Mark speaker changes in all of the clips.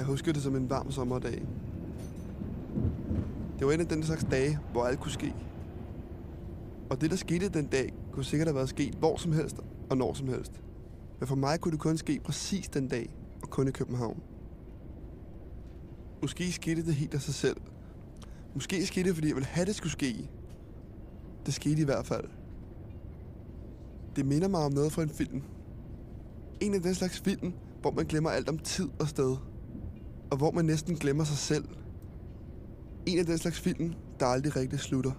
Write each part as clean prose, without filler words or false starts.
Speaker 1: Jeg husker det som en varm sommerdag. Det var en af den slags dage, hvor alt kunne ske. Og det, der skete den dag, kunne sikkert have været sket hvor som helst og når som helst. Men for mig kunne det kun ske præcis den dag, og kun i København. Måske skete det helt af sig selv. Måske skete det, fordi jeg ville have, det skulle ske. Det skete i hvert fald. Det minder mig om noget fra en film. En af den slags film, hvor man glemmer alt om tid og sted. Og hvor man næsten glemmer sig selv. En af den slags film, der aldrig rigtig slutter.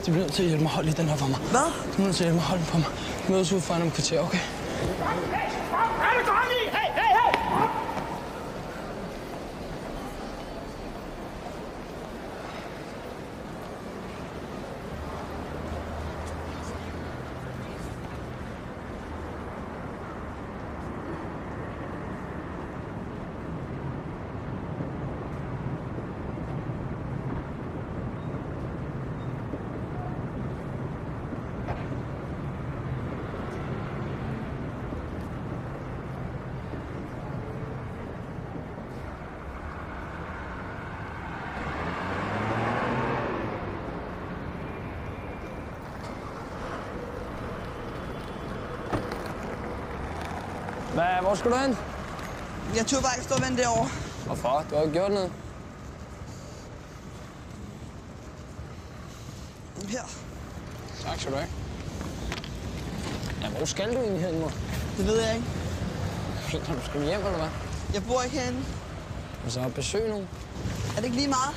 Speaker 2: Du bliver nødt til at hjælpe mig. Hold lige den her for mig.
Speaker 3: Hvad?
Speaker 2: Du bliver nødt til at hjælpe mig. Hold den på mig. Mødes ude foran om kvarter, okay? Hvor skulle du hen?
Speaker 3: Jeg turde bare ikke stå og vente derovre.
Speaker 2: Hvorfor? Du har ikke gjort noget.
Speaker 3: Her.
Speaker 2: Tak skal du have. Ja, hvor skal du egentlig hen, mor?
Speaker 3: Det ved jeg ikke.
Speaker 2: Fint, du skal hjem, eller hvad?
Speaker 3: Jeg bor ikke herinde.
Speaker 2: Og så besøg nogen.
Speaker 3: Er det ikke lige meget?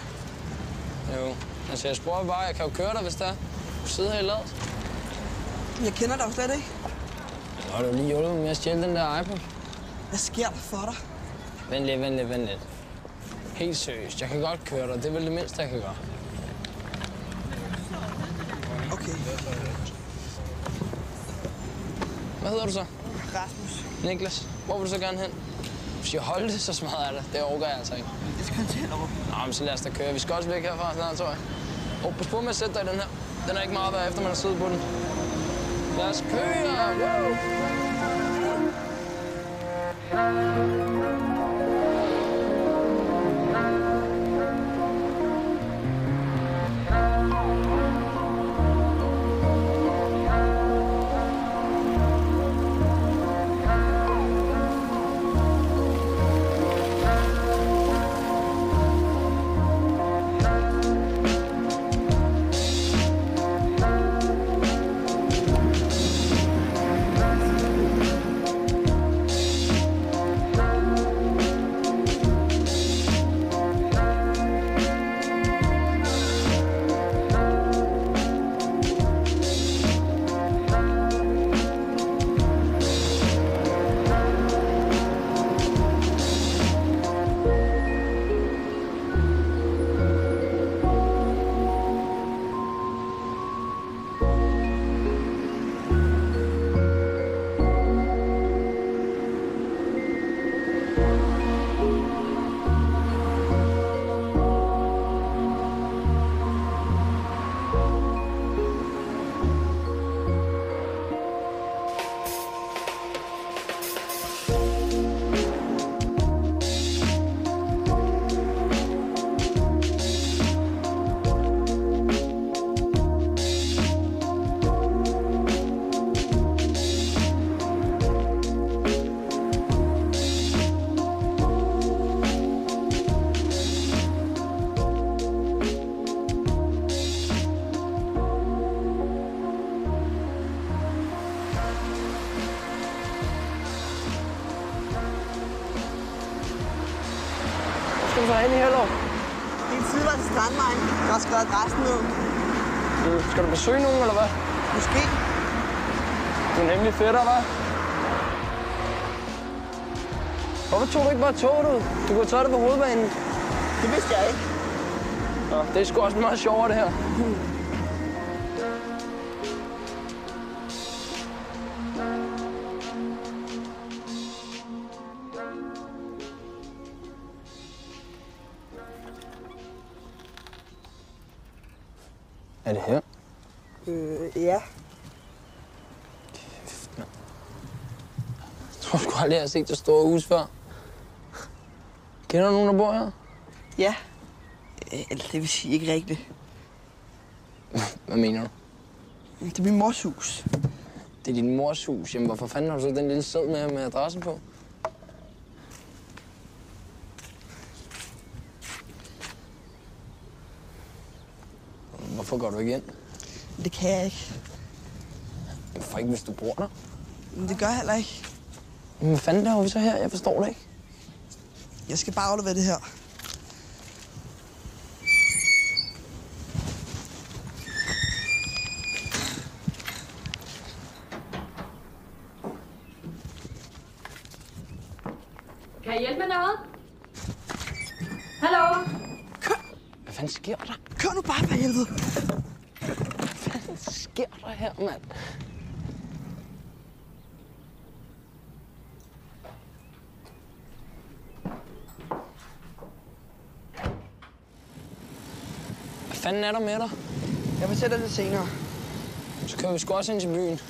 Speaker 2: Jo. Altså, jeg spørger bare, jeg kan jo køre dig, hvis der er. Du sidder her i ladet.
Speaker 3: Jeg kender dig jo slet ikke.
Speaker 2: Så har du lige hjulpet med at stjæle den der iPod.
Speaker 3: Hvad sker der for dig?
Speaker 2: Vent lidt. Helt seriøst. Jeg kan godt køre dig. Det er vel det mindste, jeg kan gøre.
Speaker 3: Okay.
Speaker 2: Hvad hedder du så?
Speaker 3: Rasmus.
Speaker 2: Niklas. Hvor vil du så gerne hen? Hvis jeg holder det, så smadrer jeg det. Det overgår jeg altså ikke.
Speaker 3: Jeg skal til Hellerup.
Speaker 2: Nå, men så lad os da køre. Vi skal også væk herfra snart, tror jeg. Pas på med at sætte dig i den her. Den er ikke meget værd, efter man har siddet på den. Lad os køre! Wow! skal du så hen i Hellerup?
Speaker 3: Det er en tidligere strandvejen. Jeg har skrevet adressen ned.
Speaker 2: Skal du besøge nogen, eller hvad?
Speaker 3: Måske.
Speaker 2: Du er nemlig fætter, hva'? Hvorfor tog du ikke bare toget ud? Du kunne tage det på hovedbanen.
Speaker 3: Det vidste jeg ikke.
Speaker 2: Nå, det er sgu også meget sjovere, det her. Er det her?
Speaker 3: Ja.
Speaker 2: Jeg tror sgu aldrig, jeg har set det store hus før. Kender du nogen, der bor her?
Speaker 3: Ja. Eller det vil sige ikke rigtigt.
Speaker 2: Hvad mener du?
Speaker 3: Det er min mors hus.
Speaker 2: Det er din mors hus. Jamen, hvorfor fanden har du så den lille seddel med adressen på? Hvorfor går du ikke ind?
Speaker 3: Det kan jeg ikke.
Speaker 2: Hvorfor ikke, hvis du bor der?
Speaker 3: Men det gør jeg heller ikke.
Speaker 2: Men hvad fanden laver vi så her? Jeg forstår det ikke.
Speaker 3: Jeg skal bare aflevere det her.
Speaker 4: Kan jeg hjælpe med noget? Hallo?
Speaker 2: Hvad fanden sker der?
Speaker 3: Kør nu bare for helvede.
Speaker 2: Hvad fanden sker der her, mand? Hvad fanden er der med dig?
Speaker 3: Jeg fortæller det senere.
Speaker 2: Så kører vi sgu også ind til byen.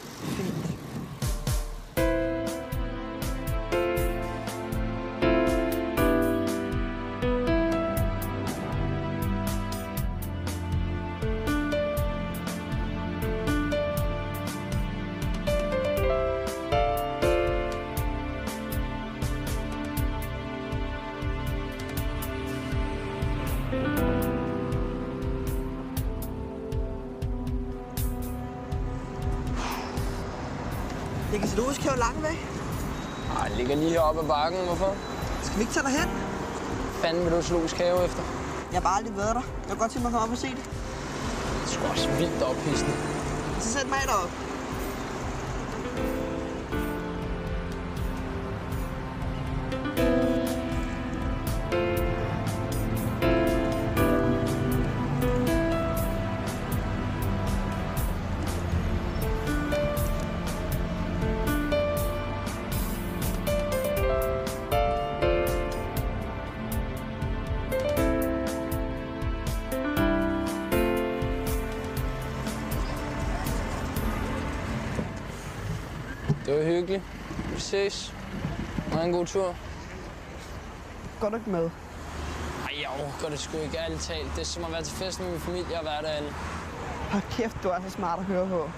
Speaker 3: Det kan zoologisk have langt væk.
Speaker 2: Ej, det ligger lige heroppe ad bakken. Hvorfor?
Speaker 3: Skal vi ikke tage derhen?
Speaker 2: Fanden vil du zoologisk have efter?
Speaker 3: Jeg har bare aldrig været der. Jeg kan godt tænke mig at komme op og se det.
Speaker 2: Det er sgu også vildt ophidsende.
Speaker 3: Så sæt mig derop.
Speaker 2: Det var hyggeligt. Vi ses. Ha' en god tur.
Speaker 3: Går du ikke med?
Speaker 2: Ej, jeg overgår det sgu ikke, ærligt talt. Det er som at være til fest med min familie og være derinde.
Speaker 3: Hold kæft, du er så smart at høre på.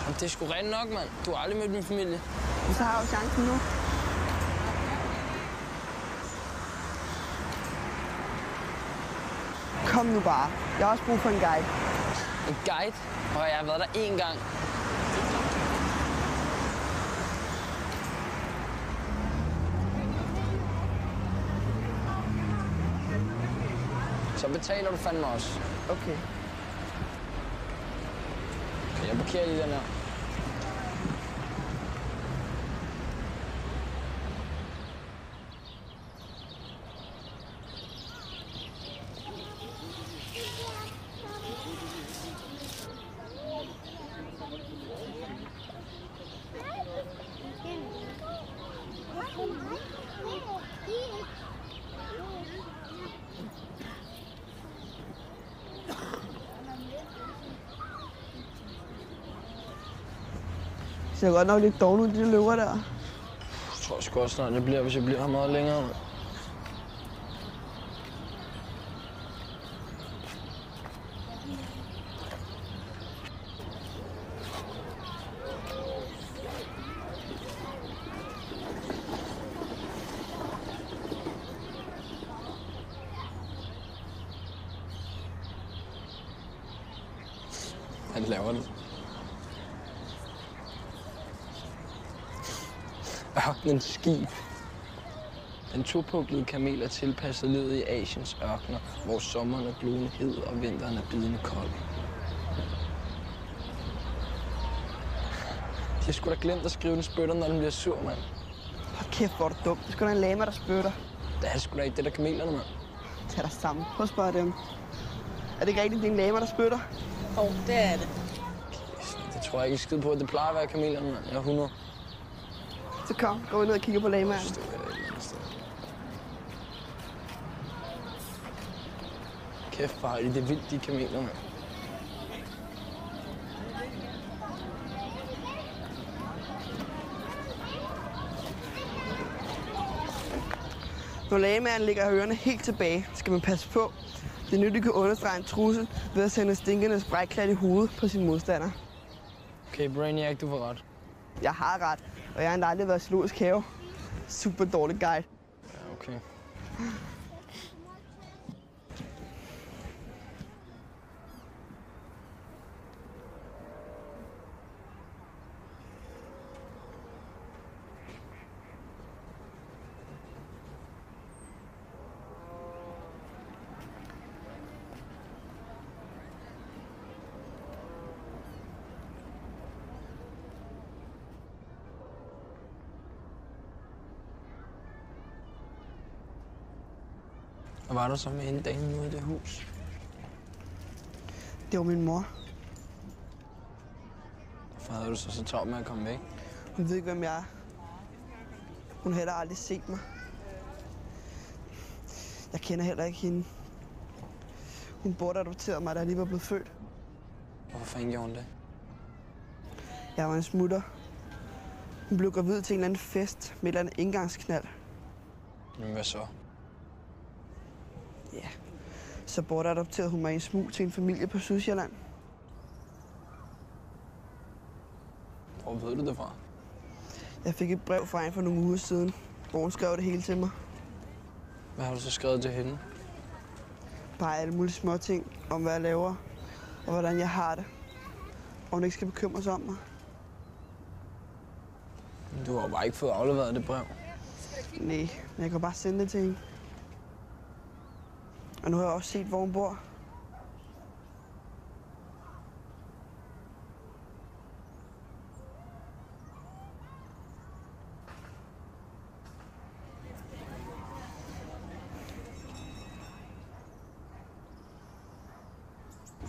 Speaker 2: Jamen, det er sgu rent nok, mand. Du har aldrig mødt min familie.
Speaker 3: Men så har jeg jo chancen nu. Kom nu bare. Jeg har også brug for en guide.
Speaker 2: En guide? Og jeg har været der én gang. Så betaler du fandme også.
Speaker 3: Okay.
Speaker 2: Jeg parkerer lige den her.
Speaker 3: Det ser godt nok lidt dårligt ud, de løber der.
Speaker 2: Jeg tror sgu også snart, det bliver, hvis jeg bliver her meget længere. Han laver det. Ørkenens skib. Den topuklede kamel er tilpasset livet i Asiens ørkener, hvor sommeren er glående hed og vinteren er bidende kold. De har sgu da glemt at skrive, den spytter, når den bliver sur, mand.
Speaker 3: Hold kæft, hvor er du dum. Det er sgu da en lama, der spytter.
Speaker 2: Det er sgu da ikke det, der kamelerne, mand.
Speaker 3: Tag dig sammen. Prøv at spørge dem. Er det ikke rigtigt, det er en lama, der spytter?
Speaker 5: Det er det.
Speaker 2: Det tror jeg ikke skid på, at det plejer at være kamelerne, mand. Jeg er 100.
Speaker 3: Så kom, gå ned og kigge på lamaen.
Speaker 2: Stå her et eller andet sted. Kæft, bare det er vildt, de kameler, mand.
Speaker 3: Når lamaen ligger ørerne helt tilbage, skal man passe på. Det er nu, de kan understrege en trussel ved at sende stinkende sprækklat i hovedet på sin modstander.
Speaker 2: Okay, Brainiac, du får ret.
Speaker 3: Jeg har ret, og jeg har endda aldrig været i zoologisk have. Super dårlig guide.
Speaker 2: Ja, okay. Hvad var der så med hende damen ude i det hus?
Speaker 3: Det var min mor.
Speaker 2: Hvorfor havde du så travlt med at komme væk?
Speaker 3: Hun ved ikke, hvem jeg er. Hun har heller aldrig set mig. Jeg kender heller ikke hende. Hun bortadopterede mig, da jeg lige var blevet født.
Speaker 2: Hvorfor fanden gjorde hun det?
Speaker 3: Jeg var en smutter. Hun blev gravid til en eller anden fest med et eller andet indgangsknald.
Speaker 2: Men hvad så?
Speaker 3: Ja, så bortadopterede hun mig i en smug til en familie på Sydsjælland.
Speaker 2: Hvor ved du det fra?
Speaker 3: Jeg fik et brev fra hende for nogle uger siden, hvor hun skrev det hele til mig.
Speaker 2: Hvad har du så skrevet til hende?
Speaker 3: Bare alle mulige små ting om, hvad jeg laver, og hvordan jeg har det. Og hun ikke skal bekymre sig om mig.
Speaker 2: Du har jo bare ikke fået afleveret det brev.
Speaker 3: Nej, men jeg kan bare sende det til hende. Og nu har jeg også set, hvor hun bor.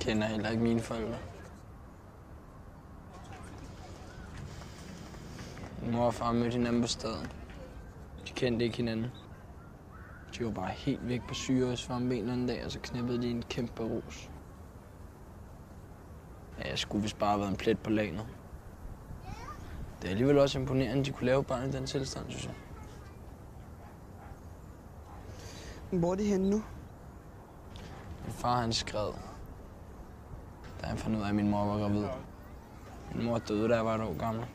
Speaker 2: Kender heller ikke mine forældre. Min mor og far mødte hinanden på staden. De kendte ikke hinanden. De var bare helt væk på Syrus for en eller anden dag, og så knæppede de en kæmpe ros. Ja, jeg skulle vist bare have været en plet på lanet. Det er alligevel også imponerende, at de kunne lave barn i den tilstand, synes jeg.
Speaker 3: Hvor er de henne nu?
Speaker 2: Min far, han skred, da han fandt ud af, at min mor var gravid. Min mor døde, da jeg var et år gammel.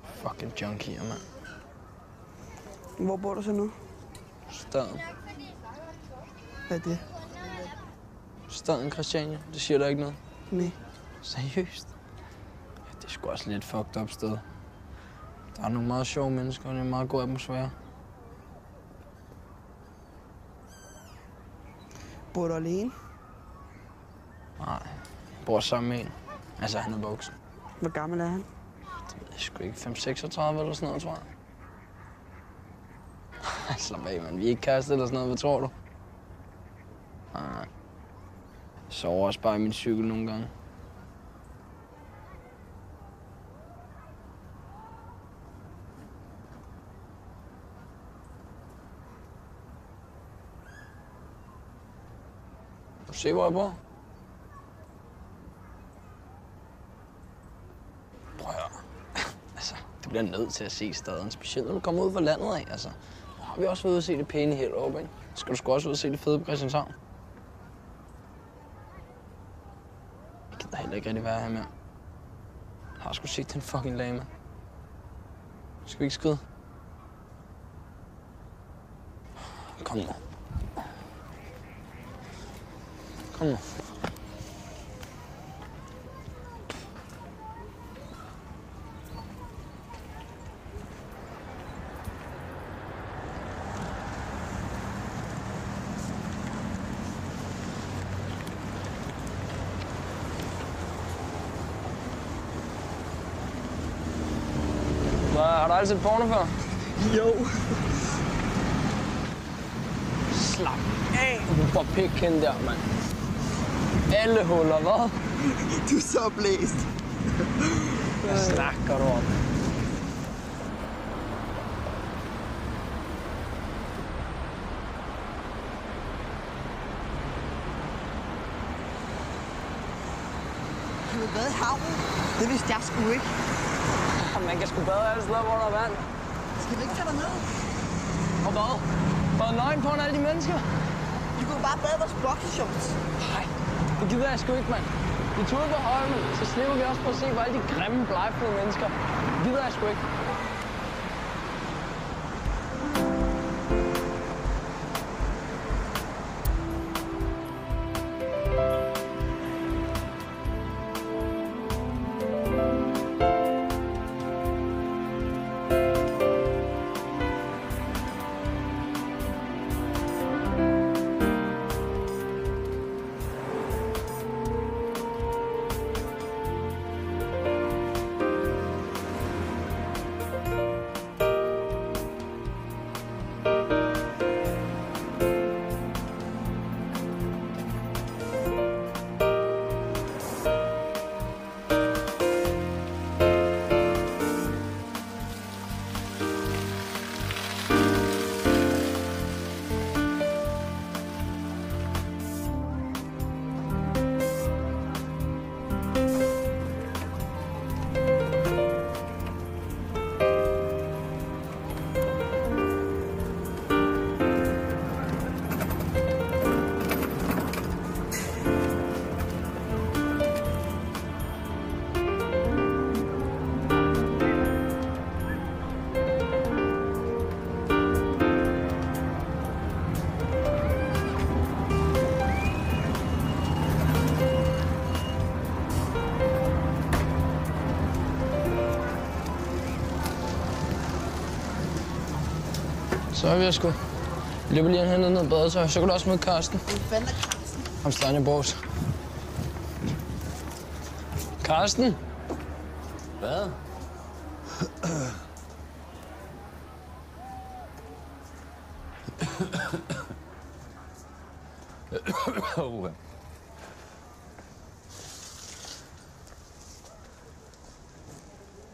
Speaker 2: Fucking junkier, mand.
Speaker 3: Hvor bor du så nu?
Speaker 2: Staden.
Speaker 3: Hvad er det?
Speaker 2: Staden Christiania. Det siger der ikke noget.
Speaker 3: Nej.
Speaker 2: Seriøst? Ja, det er sgu også lidt fucked up sted. Der er nogle meget sjove mennesker, og det er en meget god atmosfære.
Speaker 3: Bor du alene?
Speaker 2: Nej, jeg bor sammen med en. Altså, han er voksen.
Speaker 3: Hvor gammel er han?
Speaker 2: Det ved jeg sgu ikke. 5-36 eller sådan noget, tror jeg. Slap af, man. Vi er ikke kæreste eller sådan noget. Hvad tror du? Nej. Jeg sover også bare i min cykel nogle gange. Kan du se, hvor jeg bor? Prøv at høre. Altså, det bliver nødt til at se staden, specielt når du kommer ud fra landet af, altså. Nu har vi også været ude at se det pæne heroppe, ikke? Så skal du sgu også ud og se det fede på Christianshavn. Jeg gider heller ikke rigtig være her mere. Jeg har sgu set den fucking lama. Skal vi ikke skride? Kom nu. Kom nu. Har du aldrig set porno før?
Speaker 3: Jo.
Speaker 2: Slap af, du får pikken der, mand. Alle huller, hvad?
Speaker 3: Du er så blæst.
Speaker 2: Hvad snakker du om?
Speaker 3: Har du været i havnen? Det vidste jeg sgu ikke.
Speaker 2: Man kan sgu bade alle steder, hvor der er vand.
Speaker 3: Skal vi ikke tage derned?
Speaker 2: Og hvad? Bade nøgen på alle de mennesker?
Speaker 3: Du kan jo bare bade vores boxershorts.
Speaker 2: Nej, det gider jeg sgu ikke, mand. Vi tog ud på Holmen, så slipper vi også på at se på alle de grimme, blegfede mennesker. Det gider jeg sgu ikke. Så er vi sgu. Vi løber lige hen ned badetøj, så kan du også møde Karsten.
Speaker 3: Hvem fanden er Karsten?
Speaker 2: Ham Stanja Bors. Karsten?
Speaker 5: Hvad?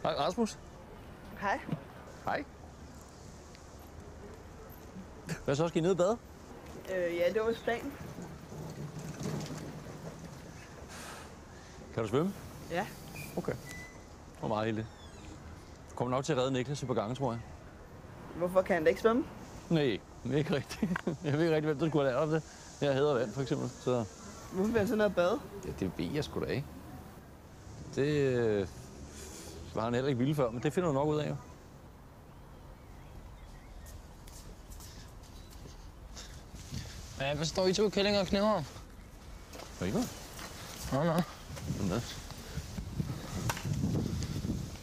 Speaker 5: Hej, Rasmus.
Speaker 3: Hej.
Speaker 5: Hej. Hvad så? Skal I ned og bade?
Speaker 3: Ja, det var vist planen.
Speaker 5: Kan du svømme?
Speaker 3: Ja.
Speaker 5: Okay. Det var meget heldigt. Du kommer nok til at redde Niklas et par gange, tror jeg.
Speaker 3: Hvorfor kan han da ikke svømme?
Speaker 5: Nej, ikke rigtigt. Jeg ved ikke rigtig, hvem der skulle have lært om det. Jeg hader vand, for eksempel. Så
Speaker 3: Hvorfor vil han så ned og bade?
Speaker 5: ja, det ved jeg sgu da ikke. Det var han heller ikke vildt før, men det finder du nok ud af, jo.
Speaker 2: Ja, hvad står I to kællinger og knæver om?
Speaker 5: Hvad ikke noget?
Speaker 2: Nå.
Speaker 5: Sådan der.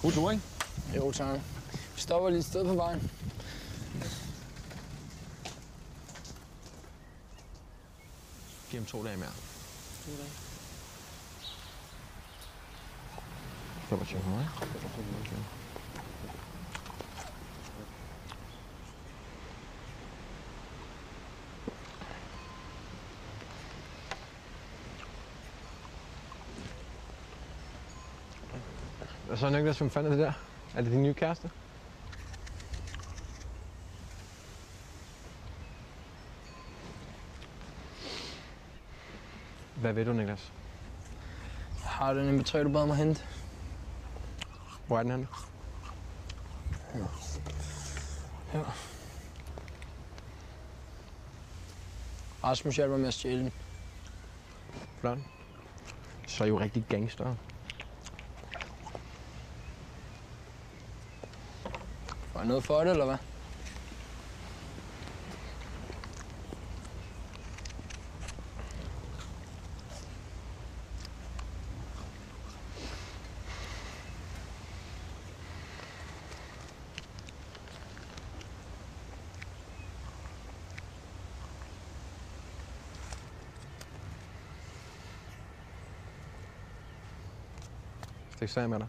Speaker 5: God tur, ikke?
Speaker 2: Jo, tak. Vi stopper lige et sted på vejen.
Speaker 5: Giv ham 2 dage mere.
Speaker 2: 2 dage.
Speaker 5: 2500, ikke?
Speaker 6: Og så Niklas, hvem fanden er det der? Er det din nye kæreste? Hvad ved du, Niklas?
Speaker 2: Jeg har den inventory, du bad mig hente.
Speaker 6: Hvor er den henne?
Speaker 2: Ja. Rasmus hjælper med at stjæle den.
Speaker 6: Flot. Så er I jo rigtig gangster.
Speaker 2: Får jeg noget for det, eller hvad?
Speaker 6: Stik sag med dig.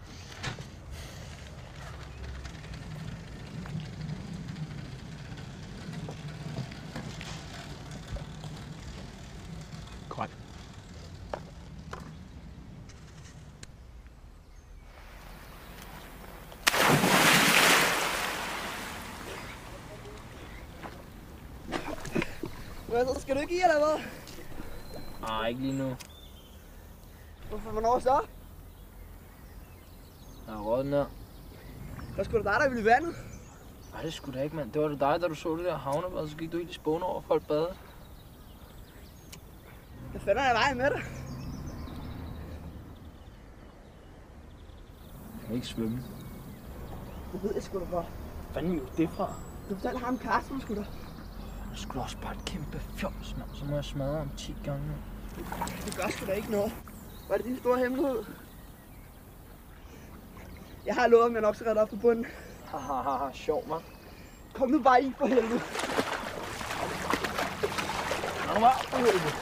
Speaker 3: Hvad så? Skal du ikke i, eller hvad?
Speaker 2: Nej, ikke lige nu.
Speaker 3: Hvornår så?
Speaker 2: Jeg har råd ned.
Speaker 3: Der skulle da dig, der ville i vandet.
Speaker 2: Nej, det skulle da ikke, mand. Det var da dig, da du så det der havnebad, så gik du helt i spåne over, folk bade.
Speaker 3: Hvad fanden er jeg vejen med dig?
Speaker 2: Jeg kan ikke svømme.
Speaker 3: Det ved jeg sgu da for.
Speaker 2: Hvad fanden er det fra?
Speaker 3: Du fortalte ham Carsten, sgu da.
Speaker 2: Det skulle da også bare et kæmpe fjols, mand. Så må jeg smadre ham 10 gange.
Speaker 3: Det gør sgu da ikke noget. Var det din store hemmelighed? Jeg har lovet, at jeg nok skal rette op på bunden.
Speaker 2: Hahaha, sjov, mand.
Speaker 3: Kom nu bare i for helvede.
Speaker 2: Nå, nu var for helvede.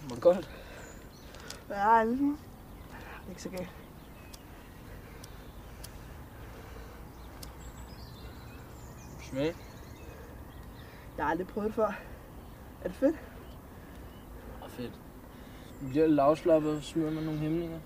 Speaker 2: Var det godt?
Speaker 3: Ja, det er ikke så galt.
Speaker 2: Smag.
Speaker 3: Jeg har aldrig prøvet det før. Er det fedt?
Speaker 2: Fedt. Du bliver lidt afslappet og smider med nogle hæmninger.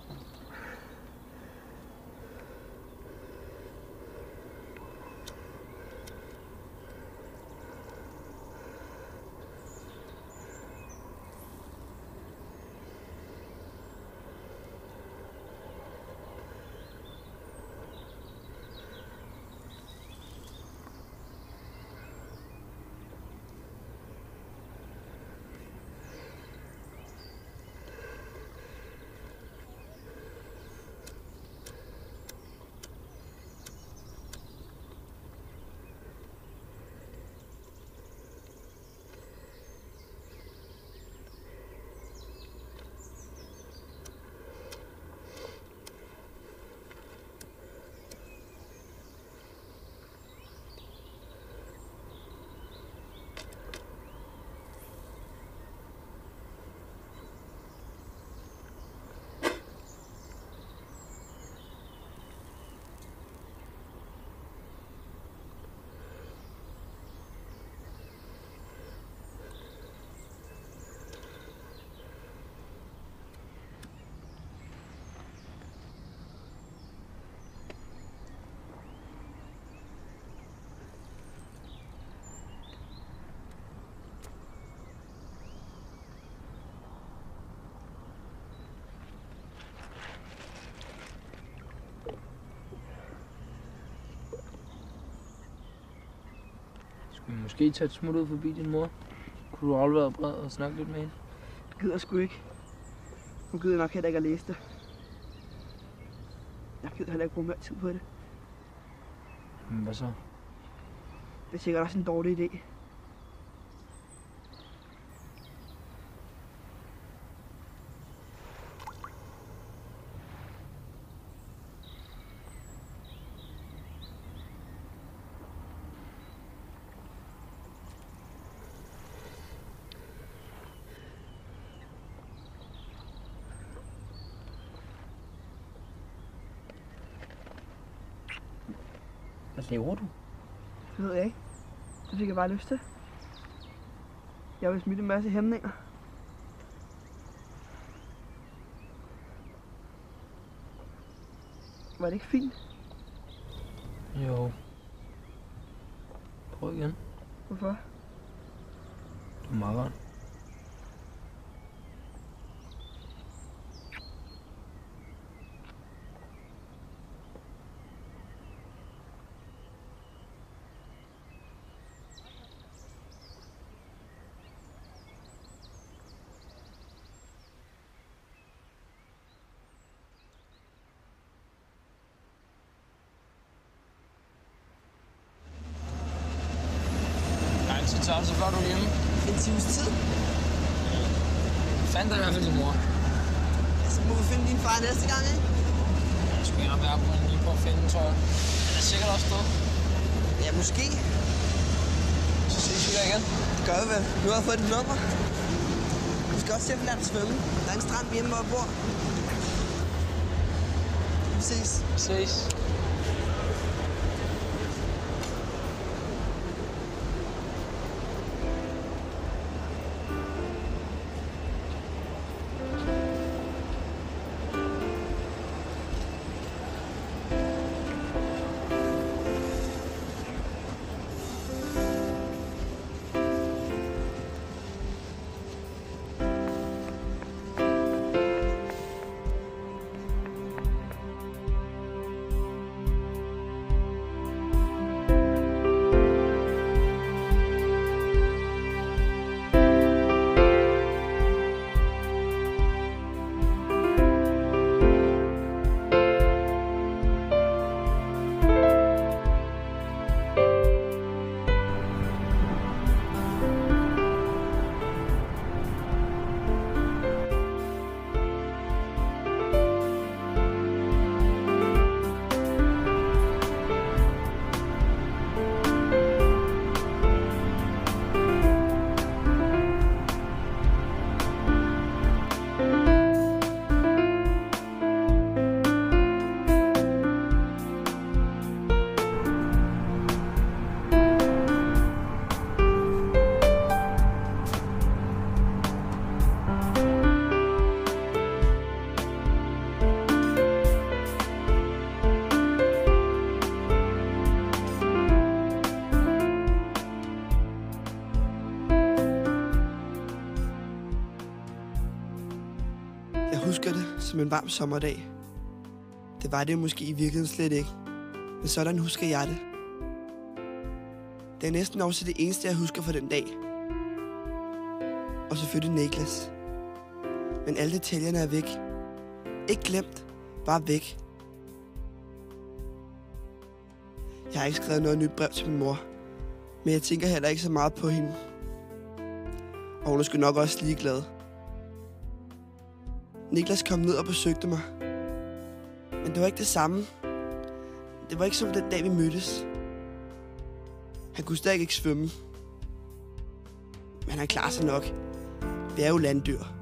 Speaker 2: Skulle vi måske tage et smut ud forbi din mor? Kunne du aflevere brevet og snakke lidt med hende?
Speaker 3: Det gider sgu ikke. Hun gider nok heller ikke at læse det. Jeg gider heller ikke bruge mere tid på det.
Speaker 2: Men hvad så?
Speaker 3: Det er sikkert også en dårlig idé.
Speaker 2: Hvad laver du?
Speaker 3: Det ved jeg ikke. Det fik jeg bare lyst til. Jeg vil smitte en masse hæmninger. Var det ikke fint?
Speaker 2: Jo. Prøv igen.
Speaker 3: Hvorfor?
Speaker 2: Du er meget varm. Så tager du så før du er hjemme.
Speaker 3: En times tid.
Speaker 2: Fandt dig i hvert fald din mor.
Speaker 3: Så må vi finde din far næste gang, ikke?
Speaker 2: Jeg skulle gerne være på en lige på at finde, tror jeg. Den er sikkert også død.
Speaker 3: Ja, måske.
Speaker 2: Så ses vi der igen.
Speaker 3: Det gør vi vel. Nu har jeg fået dit nummer. Vi skal også til at lære at svømme. Der er en strand hjemme, hvor jeg bor. Vi ses.
Speaker 2: Vi ses.
Speaker 3: Jeg husker det som en varm sommerdag. Det var det måske i virkeligheden slet ikke. Men sådan husker jeg det. Det er næsten også det eneste, jeg husker fra den dag. Og selvfølgelig Niklas. Men alle detaljerne er væk. Ikke glemt, bare væk. Jeg har ikke skrevet noget nyt brev til min mor. Men jeg tænker heller ikke så meget på hende. Og hun er sgu nok også ligeglad. Niklas kom ned og besøgte mig. Men det var ikke det samme. Det var ikke som den dag, vi mødtes. Han kunne stadig ikke svømme. Men han klarer sig nok. Vi er jo landdyr.